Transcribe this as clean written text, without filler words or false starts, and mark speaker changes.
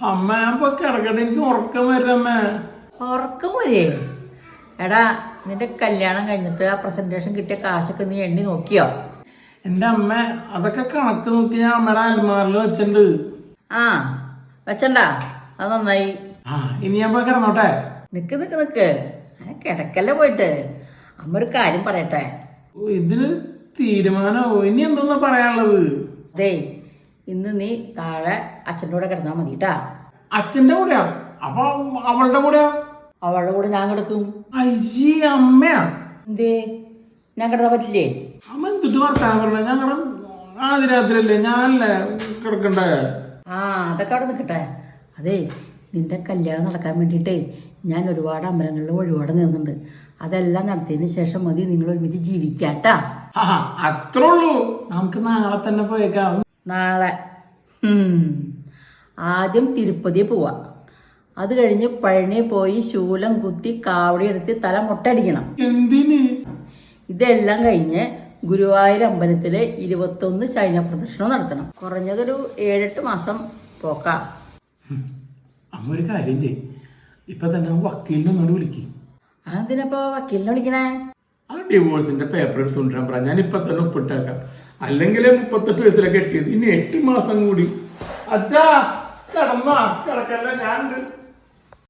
Speaker 1: അമ്മ ഞാൻ ഇപ്പൊ കിടക്കട്ടെ, എനിക്ക് ഉറക്കം വരമ്മേ.
Speaker 2: ഉറക്കം വരേ? എടാ, നിന്റെ കല്യാണം കഴിഞ്ഞിട്ട് ആ പ്രസന്റേഷൻ കിട്ടിയ കാശൊക്കെ നീ എണ്ണി നോക്കിയോ?
Speaker 1: എന്റെ അമ്മ അതൊക്കെ കണക്ക് നോക്കി ഞാൻ അമ്മയുടെ അൽമാറിൽ വെച്ചിട്ടുണ്ട്.
Speaker 2: ആ വെച്ചണ്ടാ, അത് നന്നായി.
Speaker 1: ഇനി ഞാൻ പോയി കിടന്നോട്ടെ.
Speaker 2: നിക്ക് നിക്ക് നിക്ക്, കിടക്കല്ലേ പോയിട്ട്. അമ്മ ഒരു കാര്യം പറയട്ടെ.
Speaker 1: ഇതിനൊരു തീരുമാനമോ? ഇനി എന്തോന്നാ പറയാനുള്ളത്?
Speaker 2: അതെ, ഇന്ന് നീ താഴെ അച്ഛൻ്റെ കൂടെ കിടന്നാൽ മതി കേട്ടാ.
Speaker 1: അച്ഛന്റെ കൂടെയാ? അപ്പൊ അവളുടെ കൂടെയാ?
Speaker 2: അവളുടെ കൂടെ ഞാൻ കിടക്കും.
Speaker 1: അയ്യേ, അമ്മയാ?
Speaker 2: എന്തേ, ഞാൻ കിടന്നാ പറ്റില്ലേ?
Speaker 1: അമ്മ എന്തിട്ട് വർത്താനം പറഞ്ഞ? ഞങ്ങളുടെ ആദ്യ രാത്രിയല്ലേ, ഞാനല്ലേ കിടക്കണ്ടേ?
Speaker 2: അതൊക്കെ അവിടെ നിൽക്കട്ടെ. അതെ, നിന്റെ കല്യാണം നടക്കാൻ വേണ്ടിയിട്ടേ ഞാൻ ഒരുപാട് അമ്പലങ്ങളിൽ വഴിപാട് നേർന്നുണ്ട്. അതെല്ലാം നടത്തിയതിന് ശേഷം മതി നിങ്ങൾ ഒരുമിച്ച് ജീവിക്കാട്ടാ.
Speaker 1: അത്രേ ഉള്ളൂ. നമുക്ക് നാളെ തന്നെ പോയേക്കാം.
Speaker 2: നാളെ ആദ്യം തിരുപ്പതി പോവാ. അത് കഴിഞ്ഞ് പഴനി പോയി ശൂലം കുത്തി കാവടി എടുത്ത് തല മുട്ടടിക്കണം.
Speaker 1: എന്തിന്?
Speaker 2: ഇതെല്ലാം കഴിഞ്ഞ് ഗുരുവായൂർ അമ്പലത്തില് 21 ശൈന പ്രദക്ഷിണം നടത്തണം. കുറഞ്ഞതൊരു 7-8 മാസം പോക്കാം.
Speaker 1: അമ്മ ഒരു കാര്യം ചെയ്യും, ഇപ്പൊ തന്നെ വക്കീലിനെ ഒന്നോട് വിളിക്കും.
Speaker 2: അതെന്തിനപ്പോ വക്കീലിനെ വിളിക്കണേ?
Speaker 1: ആ ഡിവോഴ്സിന്റെ പേപ്പർ എടുത്തുകൊണ്ടിരാൻ പറ. ഞാൻ ഇപ്പൊ തന്നെ ഒപ്പിട്ടേക്കാം. അല്ലെങ്കിൽ 38 വയസ്സിലൊക്കെ കെട്ടിയത്, ഇനി 8 മാസം കൂടി. അച്ഛാ, കിടന്നാ? കിടക്കല്ല, ഞാൻ